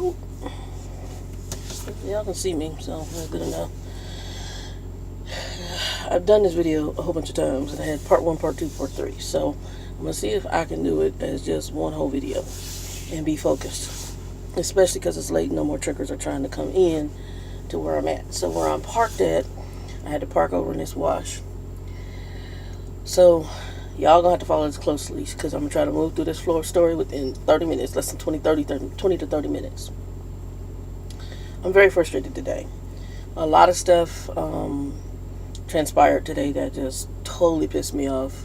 Ooh. Y'all can see me, so that's good enough. I've done this video a whole bunch of times, and I had part 1, part 2, part 3. So I'm going to see if I can do it as just one whole video and be focused. Especially because it's late, no more truckers are trying to come in to where I'm at. So where I'm parked at, I had to park over in this wash. So y'all gonna have to follow this closely because I'm gonna try to move through this floor story within 30 minutes, less than 20 to 30 minutes. I'm very frustrated today. A lot of stuff transpired today that just totally pissed me off.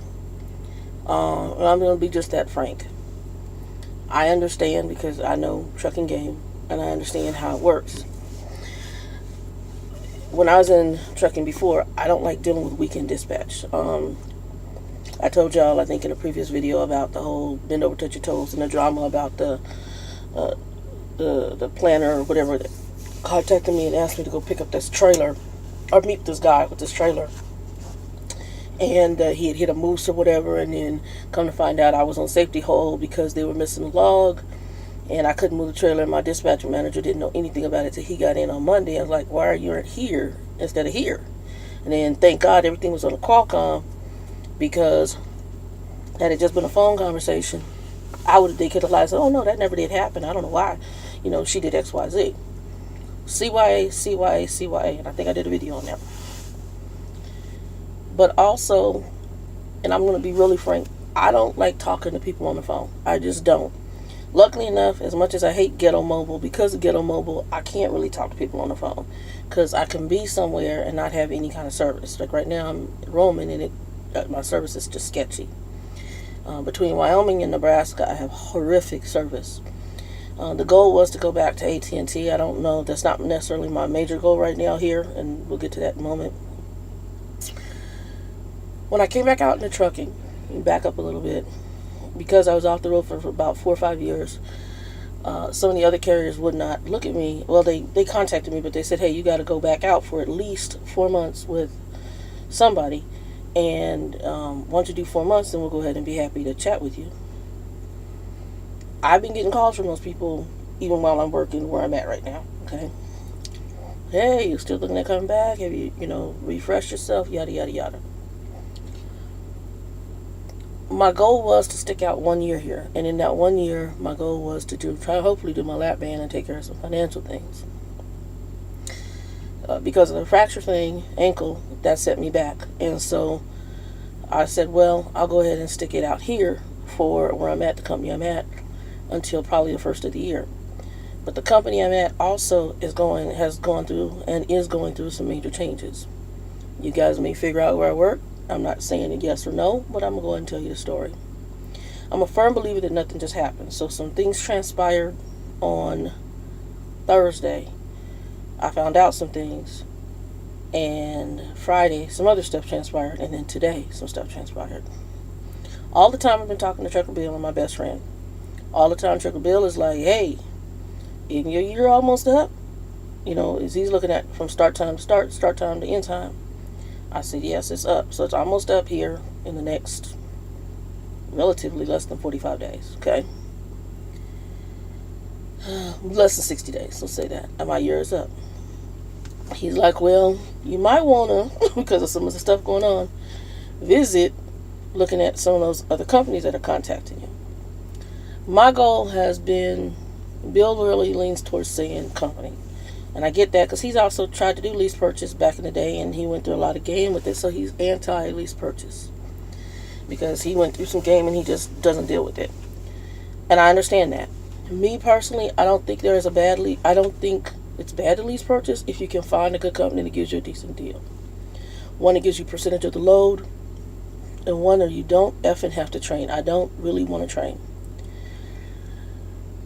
And I'm gonna be just that frank. I understand because I know trucking game and I understand how it works. When I was in trucking before, I don't like dealing with weekend dispatch. I told y'all, I think in a previous video, about the whole bend over, touch your toes, and the drama about the planner or whatever that contacted me and asked me to go pick up this trailer or meet this guy with this trailer. And he had hit a moose or whatever, and then come to find out I was on safety hold because they were missing a log, and I couldn't move the trailer, and my dispatcher manager didn't know anything about it till he got in on Monday. I was like, why are you here instead of here? And then, thank God, everything was on the Qualcomm, because had it just been a phone conversation, they could have lied and said, oh no, that never did happen. I don't know why. She did X, Y, Z. CYA, CYA, CYA, and I think I did a video on that. But also, and I'm going to be really frank, I don't like talking to people on the phone. I just don't. Luckily enough, as much as I hate Ghetto Mobile, because of Ghetto Mobile, I can't really talk to people on the phone. Because I can be somewhere and not have any kind of service. Like right now, I'm in Roman, and my service is just sketchy. Between Wyoming and Nebraska, I have horrific service. The goal was to go back to AT&T. I don't know. That's not necessarily my major goal right now here, and we'll get to that in a moment. When I came back out into trucking, back up a little bit, because I was off the road for about 4 or 5 years, some of the other carriers would not look at me. Well, they contacted me, but they said, hey, you got to go back out for at least 4 months with somebody. And once you do 4 months, then we'll go ahead and be happy to chat with you. I've been getting calls from those people even while I'm working where I'm at right now. Okay. Hey, you still looking at coming back? Have you, refreshed yourself? Yada, yada, yada. My goal was to stick out 1 year here. And in that 1 year, my goal was to hopefully do my lap band and take care of some financial things. Because of the fracture thing, ankle, that set me back. And so I said, well, I'll go ahead and stick it out here for where I'm at, the company I'm at, until probably the first of the year. But the company I'm at also has gone through some major changes. You guys may figure out where I work. I'm not saying a yes or no, but I'm going to go ahead and tell you the story. I'm a firm believer that nothing just happens. So some things transpired on Thursday. I found out some things. And Friday, some other stuff transpired. And then today, some stuff transpired. All the time I've been talking to Trucker Bill and my best friend. All the time Trucker Bill is like, hey, isn't your year almost up? He's looking at from start time to end time. I said, yes, it's up. So it's almost up here in the next relatively less than 45 days, okay? Less than 60 days, let's say that. And my year is up. He's like, well, you might want to, because of some of the stuff going on, visit looking at some of those other companies that are contacting you. My goal has been, Bill really leans towards saying company. And I get that because he's also tried to do lease purchase back in the day, and he went through a lot of game with it, so he's anti-lease purchase. Because he went through some game and he just doesn't deal with it. And I understand that. Me personally, I don't think it's bad to lease purchase if you can find a good company that gives you a decent deal. One that gives you percentage of the load, and one that you don't effing have to train. I don't really want to train.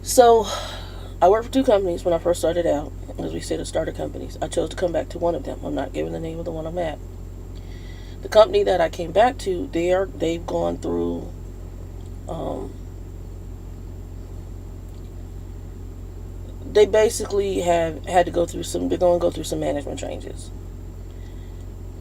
So, I worked for 2 companies when I first started out. As we say, the starter companies. I chose to come back to one of them. I'm not giving the name of the one I'm at. The company that I came back to, they've gone through they basically have had to they're going to go through some management changes.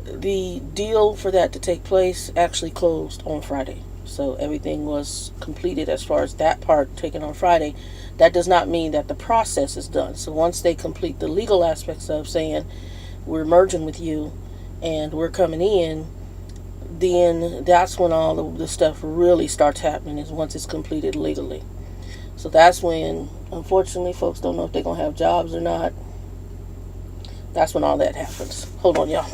The deal for that to take place actually closed on Friday. So everything was completed as far as that part taken on Friday. That does not mean that the process is done. So once they complete the legal aspects of saying we're merging with you and we're coming in, then that's when all of the stuff really starts happening, is once it's completed legally. So that's when, unfortunately, folks don't know if they're going to have jobs or not. That's when all that happens. Hold on, y'all.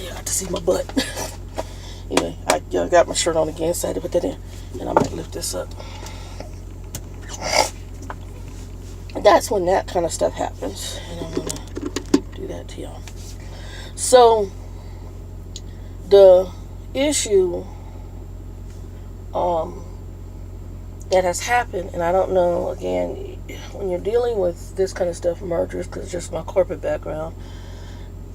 You got to see my butt. Anyway, I got my shirt on again, so I had to put that in. And I might lift this up. That's when that kind of stuff happens. And I'm going to do that to y'all. So, the issue that has happened, and I don't know, again, when you're dealing with this kind of stuff, mergers, because it's just my corporate background,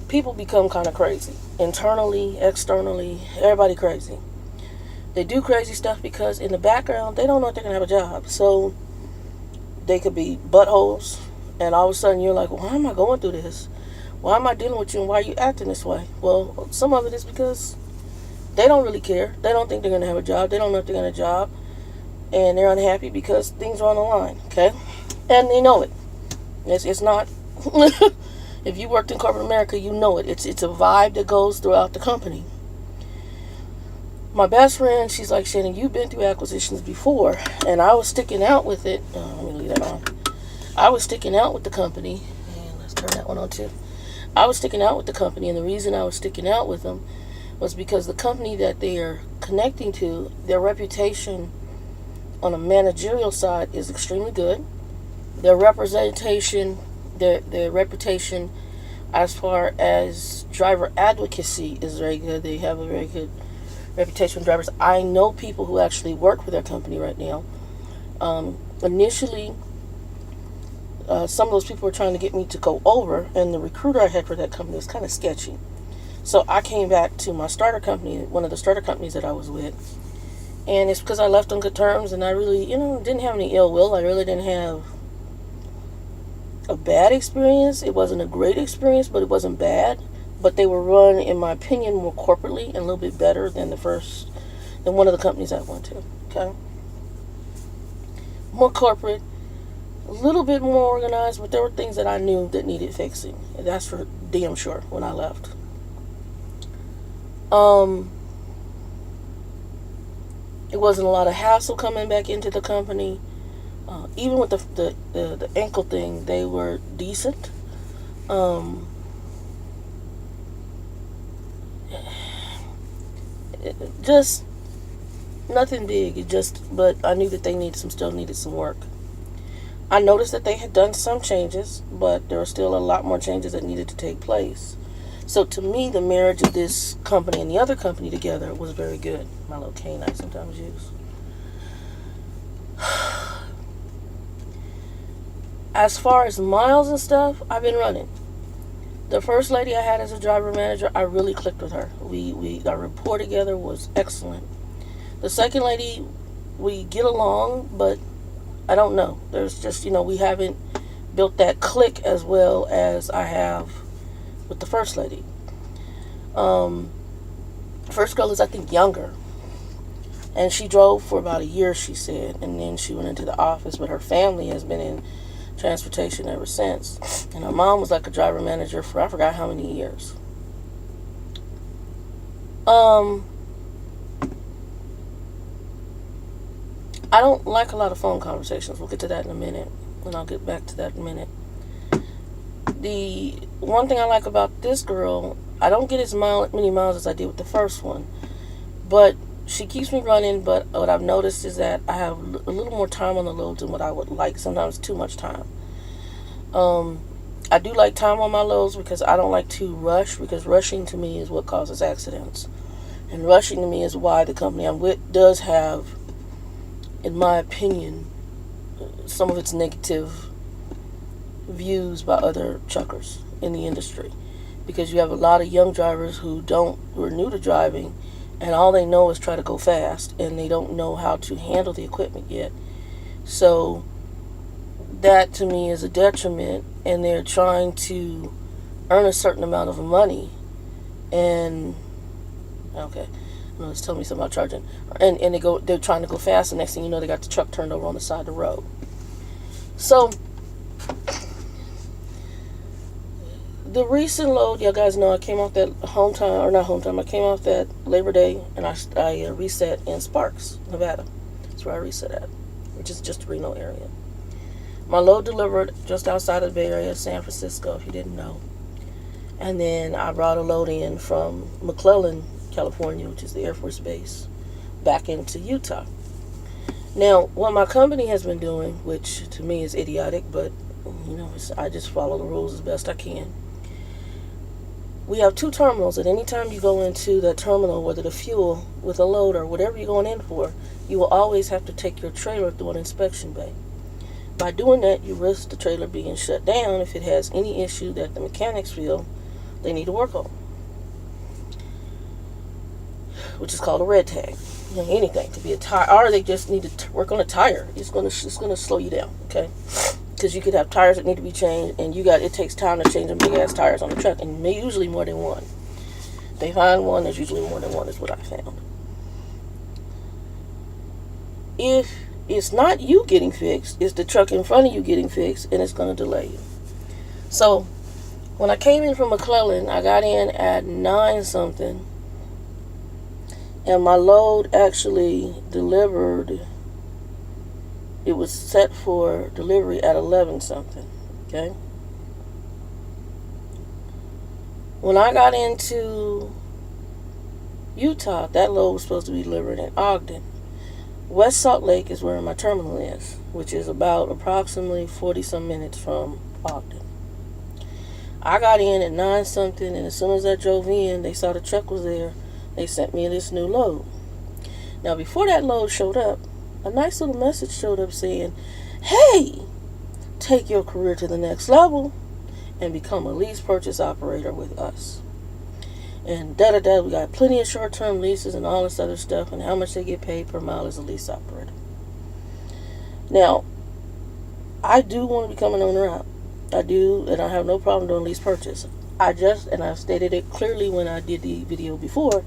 people become kind of crazy. Internally, externally, everybody crazy. They do crazy stuff because in the background, they don't know if they're going to have a job. So, they could be buttholes, and all of a sudden you're like, well, why am I going through this? Why am I dealing with you, and why are you acting this way? Well, some of it is because they don't really care. They don't think they're going to have a job. They don't know if they're going to have a job. And they're unhappy because things are on the line, okay? And they know it. It's not... If you worked in corporate America, you know it. It's a vibe that goes throughout the company. My best friend, she's like, Shannon, you've been through acquisitions before. And I was sticking out with it. Let me leave that on. I was sticking out with the company. And let's turn that one on too. I was sticking out with the company, and the reason I was sticking out with them was because the company that they are connecting to, their reputation on a managerial side is extremely good. Their representation, their reputation as far as driver advocacy is very good. They have a very good reputation with drivers. I know people who actually work for their company right now. Initially, some of those people were trying to get me to go over, and the recruiter I had for that company was kind of sketchy. So I came back to my starter company, one of the starter companies that I was with, and it's because I left on good terms, and I really, didn't have any ill will. I really didn't have a bad experience. It wasn't a great experience, but it wasn't bad. But they were run, in my opinion, more corporately and a little bit better than one of the companies I went to. Okay, more corporate, a little bit more organized, but there were things that I knew that needed fixing. And that's for damn sure when I left. It wasn't a lot of hassle coming back into the company. Even with the ankle thing, they were decent. Just nothing big. But I knew that they still needed some work. I noticed that they had done some changes, but there were still a lot more changes that needed to take place. So to me, the marriage of this company and the other company together was very good. My little cane I sometimes use. As far as miles and stuff, I've been running. The first lady I had as a driver manager, I really clicked with her. Our rapport together was excellent. The second lady, we get along, but I don't know. There's just, we haven't built that click as well as I have with the first lady. First girl is, I think, younger. And she drove for about a year, she said. And then she went into the office, but her family has been in transportation ever since. And her mom was like a driver manager for I forgot how many years. I don't like a lot of phone conversations. We'll get to that in a minute. And I'll get back to that in a minute. The one thing I like about this girl, I don't get as many miles as I did with the first one. But she keeps me running, but what I've noticed is that I have a little more time on the loads than what I would like. Sometimes too much time. I do like time on my loads because I don't like to rush, because rushing to me is what causes accidents. And rushing to me is why the company I'm with does have, in my opinion, some of its negative views by other truckers in the industry. Because you have a lot of young drivers who are new to driving, and all they know is try to go fast, and they don't know how to handle the equipment yet. So that to me is a detriment, and they're trying to earn a certain amount of money. And okay, no, it's telling me something about charging, and they're trying to go fast, and next thing you know, they got the truck turned over on the side of the road. So the recent load, you guys know, I came off that I came off that Labor Day, and I reset in Sparks, Nevada. That's where I reset at, which is just the Reno area. My load delivered just outside of the Bay Area, San Francisco, if you didn't know. And then I brought a load in from McClellan, California, which is the Air Force Base, back into Utah. Now, what my company has been doing, which to me is idiotic, but I just follow the rules as best I can. We have 2 terminals, and anytime you go into that terminal, whether the fuel with a load or whatever you're going in for, you will always have to take your trailer through an inspection bay. By doing that, you risk the trailer being shut down if it has any issue that the mechanics feel they need to work on, which is called a red tag. Anything could be a tire, or they just need to work on a tire. It's gonna slow you down, okay? Because you could have tires that need to be changed, and it takes time to change them big ass tires on the truck, and usually more than one. They find one, there's usually more than one, is what I found. If it's not you getting fixed, it's the truck in front of you getting fixed, and it's going to delay you. So when I came in from McClellan, I got in at 9 something, and my load actually delivered. It was set for delivery at 11 something, okay? When I got into Utah, that load was supposed to be delivered in Ogden. West Salt Lake is where my terminal is, which is about approximately 40 some minutes from Ogden. I got in at 9 something, and as soon as I drove in, they saw the truck was there. They sent me this new load. Now, before that load showed up, a nice little message showed up saying, hey, take your career to the next level and become a lease purchase operator with us. And we got plenty of short-term leases and all this other stuff, and how much they get paid per mile as a lease operator. Now, I do want to become an owner out. I do, and I have no problem doing lease purchase. And I've stated it clearly when I did the video before,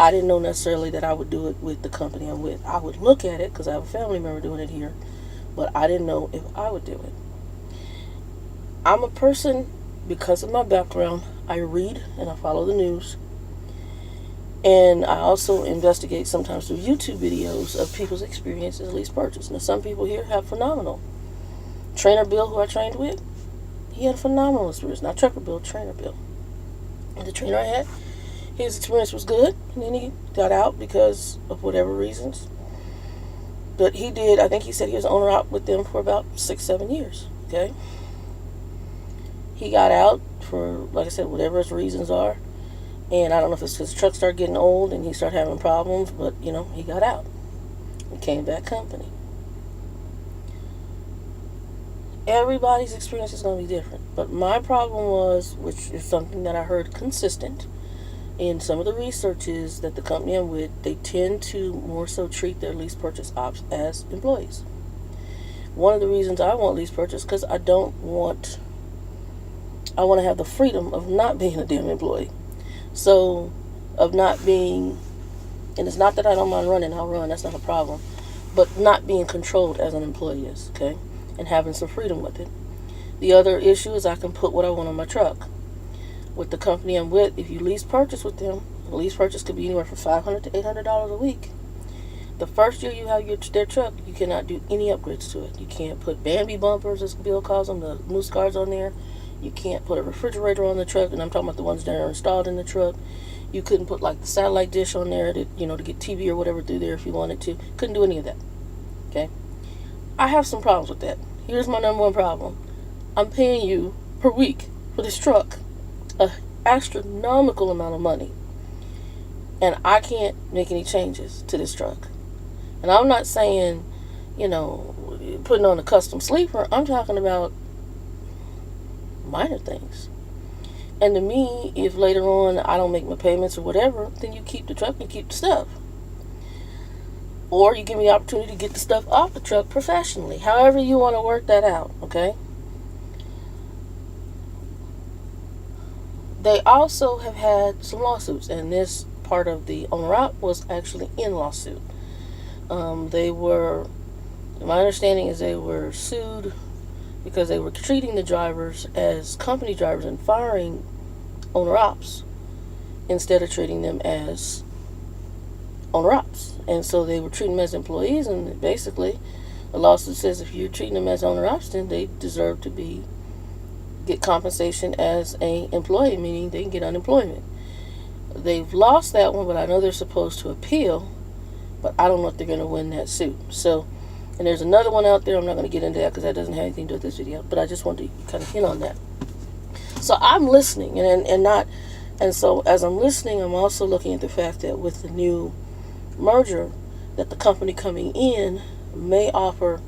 I didn't know necessarily that I would do it with the company I'm with. I would look at it because I have a family member doing it here, but I didn't know if I would do it. I'm a person, because of my background, I read and I follow the news, and I also investigate sometimes through YouTube videos of people's experiences at lease purchase. Now, some people here have phenomenal. Trainer Bill, who I trained with, he had a phenomenal experience. Not Trucker Bill, Trainer Bill. And the trainer I had, his experience was good, and then he got out because of whatever reasons. But I think he said he was owner out with them for about 6-7 years, okay? He got out for, like I said, whatever his reasons are. And I don't know if it's because the truck started getting old and he started having problems, but, he got out. He came back company. Everybody's experience is going to be different. But my problem was, which is something that I heard consistent in some of the research, is that the company I'm with, they tend to more so treat their lease purchase ops as employees. One of the reasons I want lease purchase, because I want to have the freedom of not being a damn employee. So, of not being, and it's not that I don't mind running, I'll run, that's not a problem, but not being controlled as an employee is, okay? And having some freedom with it. The other issue is I can put what I want on my truck. With the company I'm with, if you lease purchase with them, a lease purchase could be anywhere from $500 to $800 a week. The first year you have their truck, you cannot do any upgrades to it. You can't put Bambi bumpers, as Bill calls them, the moose guards on there. You can't put a refrigerator on the truck, and I'm talking about the ones that are installed in the truck. You couldn't put like the satellite dish on there to get TV or whatever through there if you wanted to. Couldn't do any of that. Okay? I have some problems with that. Here's my number one problem. I'm paying you per week for this truck an astronomical amount of money, and I can't make any changes to this truck. And I'm not saying, putting on a custom sleeper. I'm talking about minor things. And to me, if later on I don't make my payments or whatever, then you keep the truck and keep the stuff. or you give me the opportunity to get the stuff off the truck professionally. However you want to work that out, okay? They also have had some lawsuits, and this part of the owner-op was actually in lawsuit. They were, my understanding is they were sued because they were treating the drivers as company drivers and firing owner-ops instead of treating them as owner-ops. And so they were treating them as employees, and basically the lawsuit says if you're treating them as owner-ops, then they deserve to get compensation as a employee, meaning they can get unemployment. They've lost that one, but I know they're supposed to appeal, but I don't know if they're going to win that suit. So, and there's another one out there. I'm not going to get into that because that doesn't have anything to do with this video, but I just wanted to kind of hint on that. So I'm listening, and so as I'm listening, I'm also looking at the fact that with the new merger, that the company coming in may offer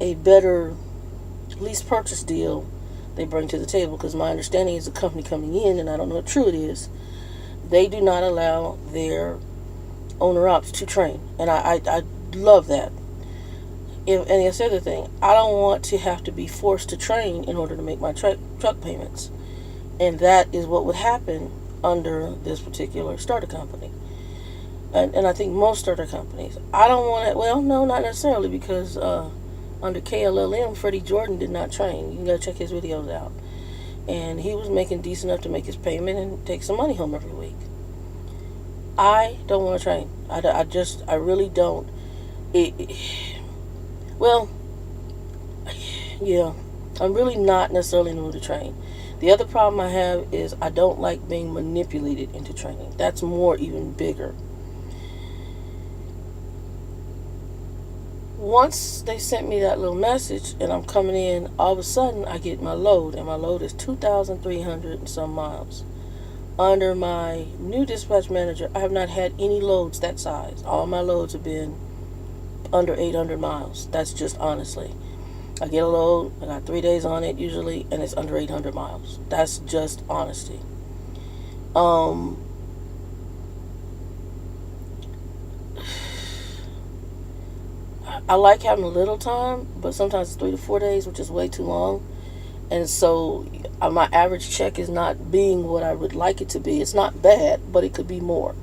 a better lease purchase deal they bring to the table, because my understanding is the company coming in, and I don't know how true it is, they do not allow their owner-ops to train, and I love that. And that's the other thing, I don't want to have to be forced to train in order to make my truck payments, and that is what would happen under this particular starter company. And I think most starter companies, I don't want to, well, no, not necessarily, because under KLLM, Freddie Jordan did not train. You can go check his videos out. And he was making decent enough to make his payment and take some money home every week. I don't want to train. I really don't. Well, yeah, I'm really not necessarily in the mood to train. The other problem I have is I don't like being manipulated into training. That's more even bigger. Once they sent me that little message and I'm coming in, all of a sudden I get my load, and my load is 2,300 and some miles. Under my new dispatch manager, I have not had any loads that size. All my loads have been under 800 miles. That's just honestly. I get a load, I got 3 days on it usually, and it's under 800 miles. That's just honesty. I like having a little time, but sometimes it's 3 to 4 days, which is way too long. And so my average check is not being what I would like it to be. It's not bad, but it could be more.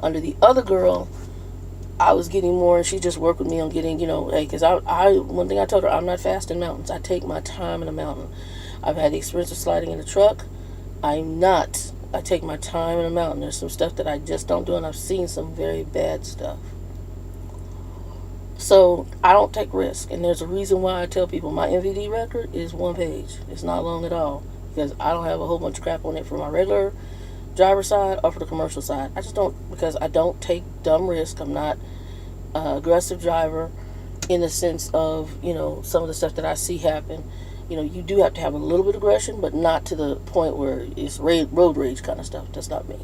Under the other girl, I was getting more, and she just worked with me on getting, hey, because one thing I told her, I'm not fast in mountains. I take my time in a mountain. I've had the experience of sliding in a truck. I take my time in a mountain. There's some stuff that I just don't do, and I've seen some very bad stuff. So I don't take risk, and there's a reason why I tell people my MVD record is 1 page. It's not long at all, because I don't have a whole bunch of crap on it for my regular driver side or for the commercial side. I just don't, because I don't take dumb risk. I'm not an aggressive driver in the sense of, some of the stuff that I see happen. You do have to have a little bit of aggression, but not to the point where it's road rage kind of stuff. That's not me.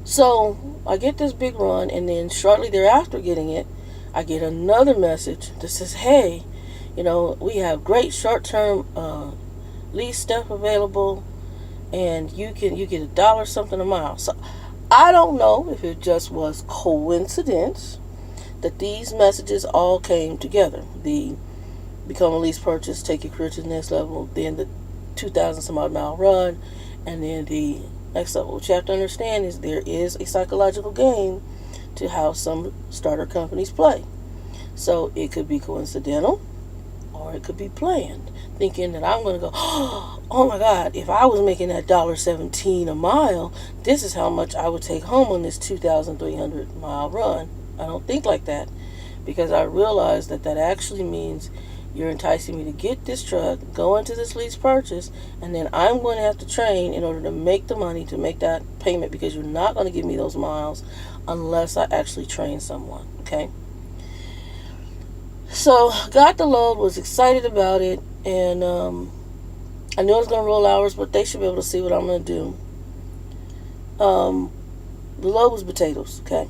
So I get this big run, and then shortly thereafter getting it, I get another message that says, hey, we have great short-term lease stuff available, and you get $1 something a mile. So I don't know if it just was coincidence that these messages all came together. The become a lease purchase, take your career to the next level, then the 2,000 some odd mile run, and then the next level. What you have to understand is there is a psychological game to how some starter companies play. So it could be coincidental, or it could be planned, thinking that I'm going to go, oh my God, if I was making that $1.17 a mile, this is how much I would take home on this 2,300 mile run. I don't think like that, because I realize that actually means you're enticing me to get this truck, go into this lease purchase, and then I'm going to have to train in order to make the money to make that payment, because you're not going to give me those miles unless I actually train someone, okay? So, got the load, was excited about it, and I knew I was going to roll hours, but they should be able to see what I'm going to do. The load was potatoes, okay?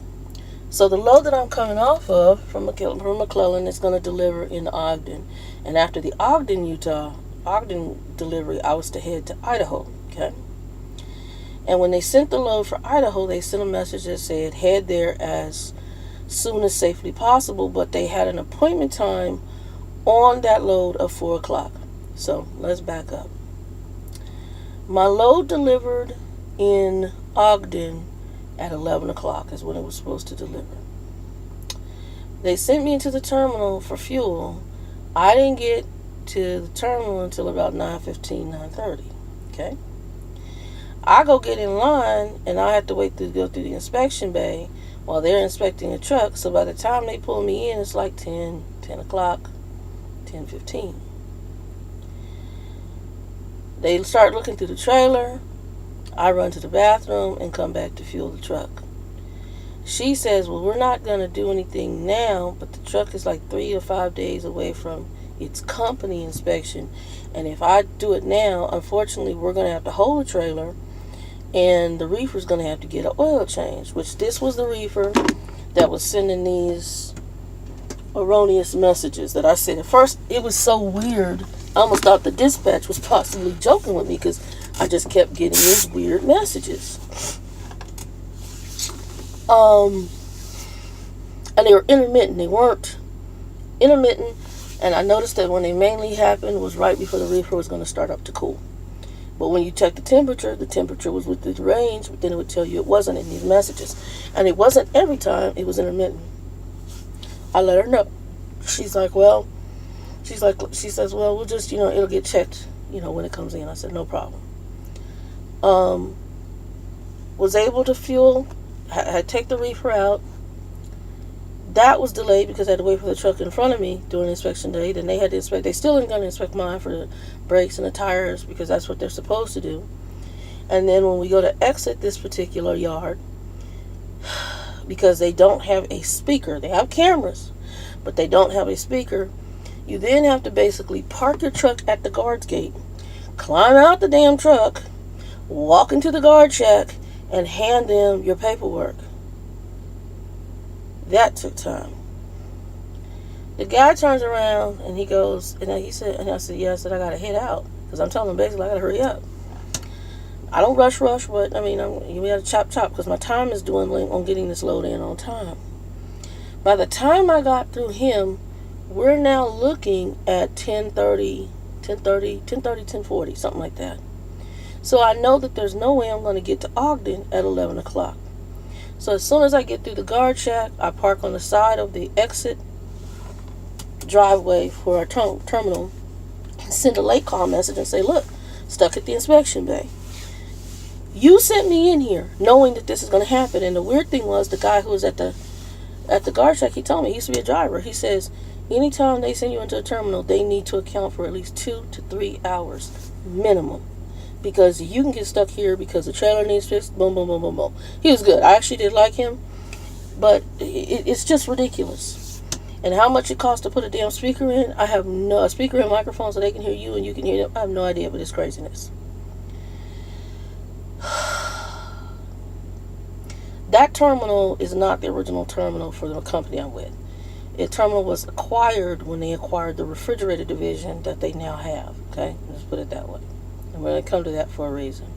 So the load that I'm coming off of from McClellan is going to deliver in Ogden. And after the Ogden delivery, I was to head to Idaho, okay? And when they sent the load for Idaho, they sent a message that said head there as soon as safely possible, but they had an appointment time on that load of 4 o'clock. So let's back up. My load delivered in Ogden at 11 o'clock is when it was supposed to deliver. They sent me into the terminal for fuel. I didn't get to the terminal until about 9:15, 9:30. Okay? I go get in line, and I have to wait to go through the inspection bay while they're inspecting a truck. So by the time they pull me in, it's like 10 o'clock, 10:15. They start looking through the trailer. I run to the bathroom and come back to fuel the truck. She says, well, we're not going to do anything now, but the truck is like 3 or 5 days away from its company inspection. And if I do it now, unfortunately, we're going to have to hold the trailer, and the reefer's going to have to get an oil change, which this was the reefer that was sending these erroneous messages that I said. At first, it was so weird. I almost thought the dispatch was possibly joking with me because I just kept getting these weird messages. And they were intermittent. They weren't intermittent. And I noticed that when they mainly happened was right before the reefer was going to start up to cool. But when you check the temperature was within the range, but then it would tell you it wasn't in these messages. And it wasn't every time, it was intermittent. I let her know. She says, well, we'll just, it'll get checked, when it comes in. I said, no problem. Was able to fuel, had take the reefer out. That was delayed because I had to wait for the truck in front of me during the inspection day. Then they had to inspect. They still ain't going to inspect mine for the brakes and the tires because that's what they're supposed to do. And then when we go to exit this particular yard, because they don't have a speaker, they have cameras, but they don't have a speaker, you then have to basically park your truck at the guard's gate, climb out the damn truck, walk into the guard shack, and hand them your paperwork. That took time. The guy turns around and he goes, and I said, yeah, I gotta head out. Because I'm telling him basically I gotta hurry up. I don't rush, but we gotta chop, because my time is dwindling on getting this load in on time. By the time I got through him, we're now looking at 10:40, something like that. So I know that there's no way I'm going to get to Ogden at 11 o'clock. So as soon as I get through the guard shack, I park on the side of the exit driveway for our terminal, send a late call message and say, look, stuck at the inspection bay. You sent me in here knowing that this is going to happen. And the weird thing was, the guy who was at the guard shack, he told me, he used to be a driver. He says, anytime they send you into a terminal, they need to account for at least 2 to 3 hours minimum. Because you can get stuck here because the trailer needs fixed, boom, boom, boom, boom, boom. He was good. I actually did like him. But it's just ridiculous. And how much it costs to put a damn speaker in, I have no speaker and microphone so they can hear you and you can hear them. I have no idea, but it's craziness. That terminal is not the original terminal for the company I'm with. The terminal was acquired when they acquired the refrigerator division that they now have. Okay? Let's put it that way. And we're going to come to that for a reason.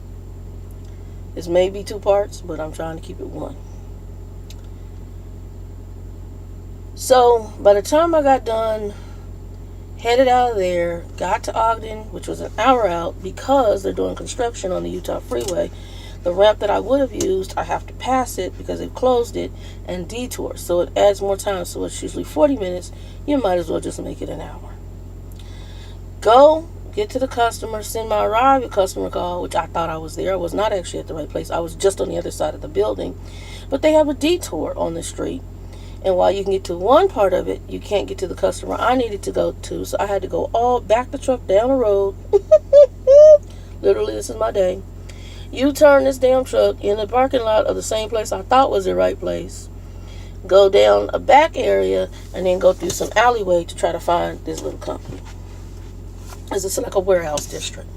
This may be 2 parts, but I'm trying to keep it 1. So, by the time I got done, headed out of there, got to Ogden, which was an hour out, because they're doing construction on the Utah Freeway. The ramp that I would have used, I have to pass it because they've closed it and detour. So it adds more time. So it's usually 40 minutes. You might as well just make it an hour. Go, get to the customer, send my arrival customer call, which I thought I was there. I was not actually at the right place. I was just on the other side of the building. But they have a detour on the street. And while you can get to one part of it, you can't get to the customer I needed to go to. So I had to go back the truck down the road. Literally, this is my day. U-turn this damn truck in the parking lot of the same place I thought was the right place. Go down a back area and then go through some alleyway to try to find this little company. It's like a warehouse district.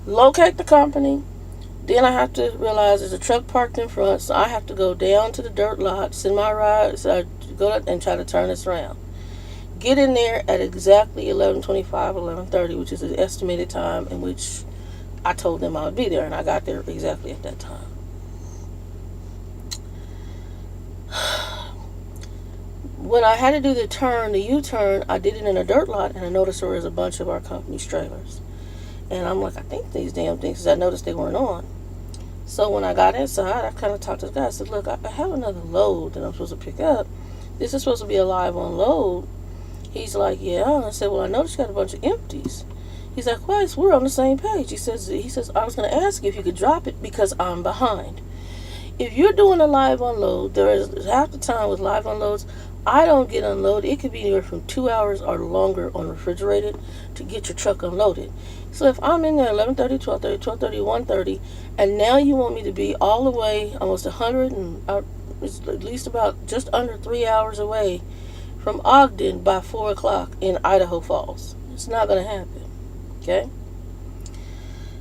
Locate the company. Then I have to realize there's a truck parked in front, so I have to go down to the dirt lot, send my ride, so I go and try to turn this around. Get in there at exactly 11:25, 11:30, which is the estimated time in which I told them I would be there, and I got there exactly at that time. When I had to do the U-turn, I did it in a dirt lot, and I noticed there was a bunch of our company's trailers. And I'm like, I think these damn things, because I noticed they weren't on. So when I got inside, I kind of talked to the guy. I said, look, I have another load that I'm supposed to pick up. This is supposed to be a live unload. He's like, yeah. And I said, well, I noticed you got a bunch of empties. He's like, well, we're on the same page. He says, I was going to ask you if you could drop it because I'm behind. If you're doing a live unload, there is half the time with live unloads, I don't get unloaded. It could be anywhere from 2 hours or longer on refrigerated to get your truck unloaded. So if I'm in there 11:30, 12:30, 12:30, 1:30, and now you want me to be all the way almost 100 and it's at least about just under 3 hours away from Ogden by 4 o'clock in Idaho Falls, it's not going to happen. Okay?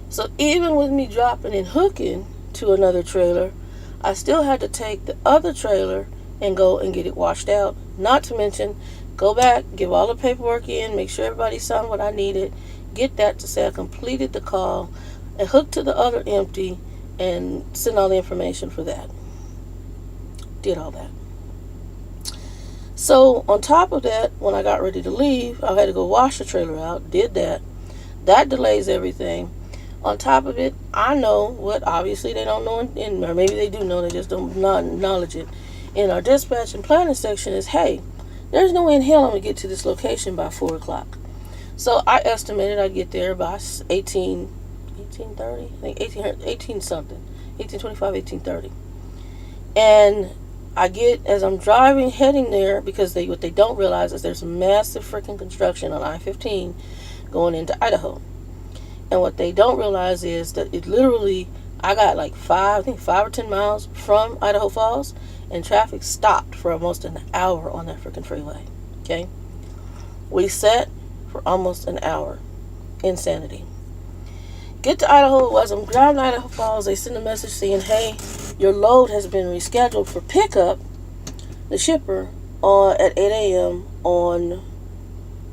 So even with me dropping and hooking to another trailer, I still had to take the other trailer and go and get it washed out. Not to mention, go back, give all the paperwork in, make sure everybody signed what I needed, get that to say I completed the call, and hook to the other empty, and send all the information for that. Did all that. So on top of that, when I got ready to leave, I had to go wash the trailer out. Did that. That delays everything. On top of it, I know what obviously they don't know, or maybe they do know, they just don't acknowledge it. In our dispatch and planning section is, hey, there's no way in hell I'm going to get to this location by 4 o'clock. So I estimated I'd get there by 18:30, I think 18 something, 18:25, 18:30. And I get, as I'm driving, heading there, because what they don't realize is there's massive freaking construction on I-15 going into Idaho. And what they don't realize is that it literally, I got like 5 or 10 miles from Idaho Falls, and traffic stopped for almost an hour on that freaking freeway. Okay? We sat for almost an hour. Insanity. Get to Idaho. As I'm driving to Idaho Falls, they send a message saying, hey, your load has been rescheduled for pickup, the shipper, at 8 a.m. on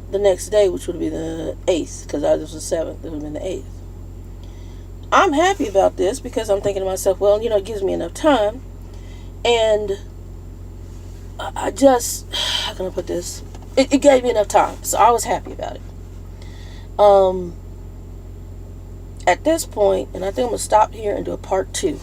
the next day, which would be the 8th, because this was the 7th, it would have been the 8th. I'm happy about this because I'm thinking to myself, well, it gives me enough time. And I just, how can I put this? It gave me enough time, so I was happy about it. At this point, and I think I'm going to stop here and do a part 2.